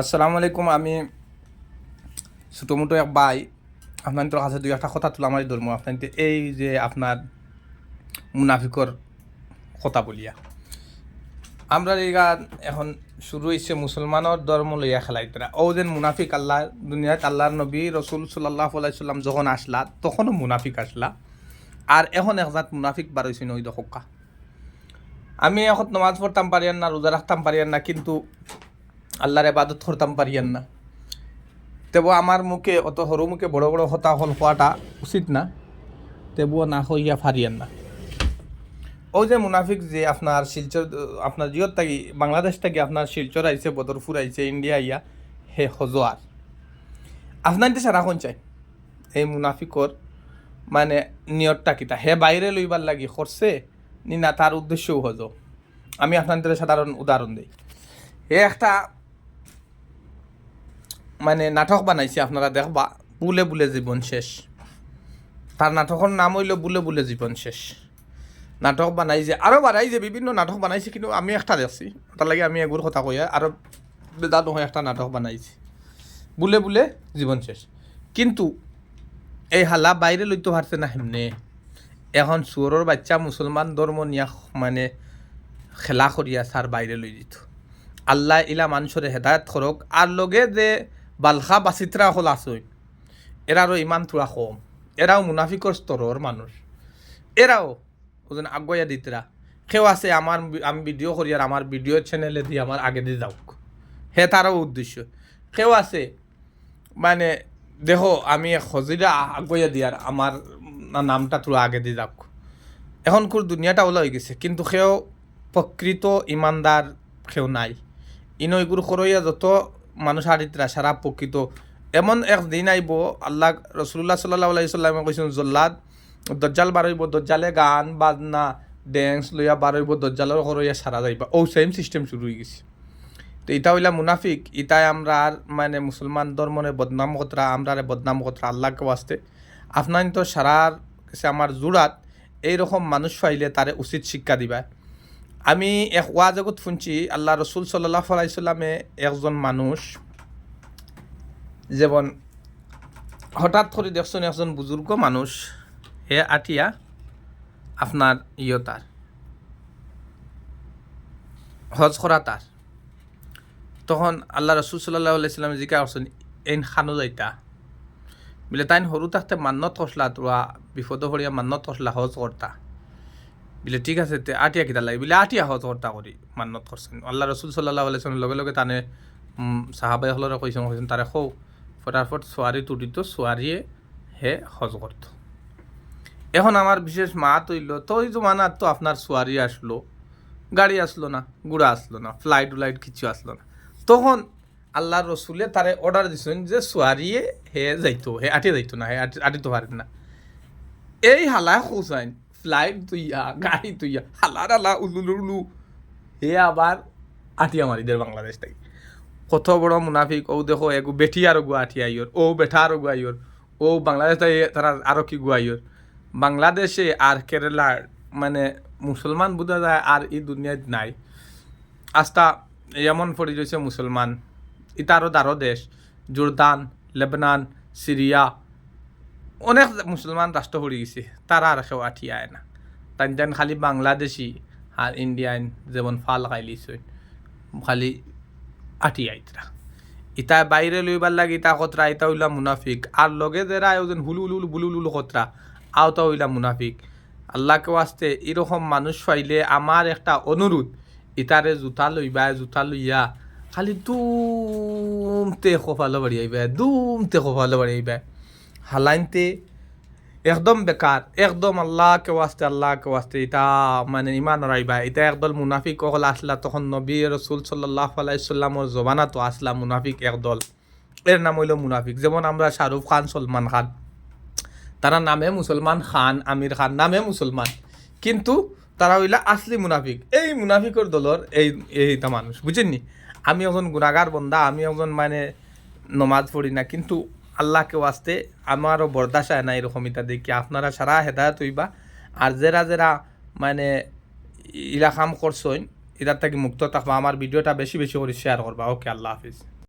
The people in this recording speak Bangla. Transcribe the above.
আসসালামু আলাইকুম। আমি ছোটো মোটো এক ভাই আপনার কাছে দুই একটা কথা তোলা মারি ধরবো। আপনার এই যে আপনার মুনাফিকর কথা বলিয়া আমরা এই গান এখন শুরু হয়েছে মুসলমানের ধর্ম লইয়া খেলাইতরা ও যেন মুনাফিক আল্লাহ দুনিয়াত আল্লাহর নবী রসুল সাল্লাল্লাহু আলাইহি সাল্লাম যখন আসলা তখনও মুনাফিক আসলা, আর এখন একজাত মুনাফিক বার হয়েছে নই দশকা। আমি এখন নমাজ পড়তাম পারিয়ান না, রোজা রাখতাম পারিয়ান না, কিন্তু আল্লাহর ইবাদত করতাম পারিয়ান না। তেবু আমার মুখে অত সরু মুখে বড় বড় হতাহল হওয়াটা উচিত না, তেবুও না হইয়া ফারিয়েন না। ও যে মুনাফিক যে আপনার শিলচর আপনার জিয়ত থাকি বাংলাদেশ থেকে আপনার শিলচর আইছে, বদরপুর আইছে, ইন্ডিয়া আইয়া হে হজোয়ার আপনার যে সারাক্ষণ চাই এই মুনাফিকর মানে নিয়তটা কিতা হে বাইরে লইবার লাগি করছে নি না তার উদ্দেশ্যও হজ। আমি আপনাদের সাধারণ উদাহরণ দিই। হে একটা মানে নাটক বানাইছে, আপনারা দেখবা, বুলে বুলে জীবন শেষ। তার নাটকের নাম হইল বুলে বুলে জীবন শেষ। নাটক বানাইছে, আরও বানাইছে, বিভিন্ন নাটক বানাইছে, কিন্তু আমি একটা দেখছি, তার লাগে আমি এগুর কথা কইয়া আরও বেদা নহয় একটা নাটক বানাইছে বুলে বুলে জীবন শেষ। কিন্তু এই হালা বাইরে লইতে পারছে না হেমনে। এখন সুয়রের বাচ্চা মুসলমান ধর্ম নিয়া মানে খেলা করিয়া সার বাইরে লই দিত। আল্লাহ ইলা মানুষরে হেদায়ত করক। আর লগে যে বালখা বাচিত্রা হল আসই, এরারও ইমান থোড়া কম, এরাও মুনাফিকর স্তরের মানুষ, এরাও ওজন আগুয়া দিতরা। কেউ আছে আমার আমি ভিডিও করি আর আমার ভিডিও চ্যানেলে দিয়ে আমার আগে দিয়ে যাওক, হে তারও উদ্দেশ্য। কেউ আছে মানে দেখো আমি হজিরা আগুয়া দিয়ার আমার নামটা থোড়া আগে দিয়ে যাওক। এখন খুব দুনিয়াটা ওলা হয়ে গেছে, কিন্তু সেও প্রকৃত ইমানদার কেউ নাই। ইনইগুর করইয়া যত মানুষ হারিতরা সারা প্রকৃত এমন এক দিন আইব, আল্লাহ রসুল্লাহ সাল্লাল্লাহু আলাইহি সাল্লামে কইছেন জল্লাদ দজ্জাল বারইব, দজ্জালে গান বাজনা ড্যান্স লইয়া বারইব, দজ্জালের করইয়া সারা যাইবা। ও সেম সিস্টেম শুরু হয়ে গেছে। তো ইটা হইলা মুনাফিক। ইটাই আমরা আর মানে মুসলমান ধর্মরে বদনাম কতরা, আমরা বদনাম কতরা আল্লাহকে ওয়াস্তে। আপনার তো সারার কাছে আমার জোড়াত এইরকম মানুষ পাইলে তারে উচিত শিক্ষা দিবা। আমি এক ওয়াজগত শুনছি, আল্লাহ রসুল সাল্লাল্লাহু আলাইহি সাল্লামে একজন মানুষ যেমন হঠাৎ করে দেখছেন একজন বুজুর্গ মানুষ হে আটিয়া আপনার তার হজ করা তার। তখন আল্লাহ রসুল সাল্লাল্লাহু আলাইহি সাল্লাম জিজ্ঞাসা করছেন এই খানো যাইতা বলে, তাই সরু থাকতে মান্নত করলা, তোরা বিপদ করিয়া মান্নত করলা হজ করতা বলে, ঠিক আছে তে আটিয়া কিতা লাগে বলে, আটিয়া হজ করতা করি মান্নত করছেন। আল্লাহ রসুল সাল্লাল্লাহু আলাইহি সাল্লামের লগে লগে তানে সাহাবাই হলরে কইছেন তারে খৌ ফটাফট সোয়ারি তুটিত, সোয়ারিয়ে হে হজ করত। এখন আমার বিশেষ মাত হইল তো ওই জমানার তো আপনার সোয়ারি আসলো, গাড়ি আসলো না, গুড়া আসলো না, ফ্লাইট উলাইট কিছু আসলো না। তখন আল্লাহ রসুলে তারে অর্ডার দিছেন যে সোয়ারিয়ে হে যাইতো, হে আটিয়ে যাইতো না, হে আটিতে পারেন না। এই হালা খোঁচাইন ফ্লাইট তুইয়া গাড়ি তুইয়া হালার হালা উলুলুলু হে আবার আটিয়া মারি দের বাংলাদেশ থেকে। কত বড় মুনাফিক। ও দেখো এগু বেটি আরো গু আটিয়া আইয়র, ও বেঠা আরো গু আইয়র, ও বাংলাদেশ তারা আরো কি গু আইয়র। বাংলাদেশে আর কেরালার মানে মুসলমান বোঝা যায় আর এই দুনিয়ায় নাই। আস্তা এমন পড়ে রয়েছে মুসলমান, ইতারও দারো দেশ জোরদান, লেবানন, সিরিয়া, অনেক মুসলমান রাষ্ট্র পড়ে গেছে, তারা আর কেউ আঠিয়া আয় না। তাই খালি বাংলাদেশি আর ইন্ডিয়ান যেমন ফাল খাইলিছে খালি আঠিয়া ইতরা। ইতা বাইরে লইবার লাগে ইতা কতরা, ইতা হইলা মুনাফিক। আর লগে যারা আয়োজন হুলু হুলু বুলু লুলু কতরা আওতা হইলা মুনাফিক। আল্লাহকে ওয়াস্তে এরকম মানুষ পাইলে আমার একটা অনুরোধ, ইতারে জুতা লইবা, জুতা লইয়া খালি দুমতে খোফালো বাড়ি আইবা, দুমতে খোফালো বাড়ি আইবা, হালাইনতে একদম বেকার, একদম আল্লাহকে ওয়াস্তে এটা মানে ইমান রাইবা। এটা একদল মুনাফিক হল আসলা, তখন নবী রসুল সাল্লাল্লাহু আলাইহি সাল্লামর জবানা তো আসলা মুনাফিক একদল, এর নাম হইল মুনাফিক। যেমন আমরা শাহরুখ খান, সলমান খান, তারা নামে মুসলমান, খান আমির খান নামে মুসলমান, কিন্তু তারা হইলা আসলি মুনাফিক। এই মুনাফিকর দলর এইটা মানুষ বুঝেননি। আমি একজন গুনাহগার বন্দা, আমি একজন মানে নমাজ পড়ি না, কিন্তু আল্লাহকে ওয়াস্তে আমারও বরদাশা না এরকম ইটা দেখি। আপনারা সারা হেদায়ত হইবা। আর যারা যারা মানে ইলা কাম করছেন এটার থেকে মুক্ত থাকবা। আমার ভিডিওটা বেশি বেশি করে শেয়ার করবা। ওকে, আল্লাহ হাফিজ।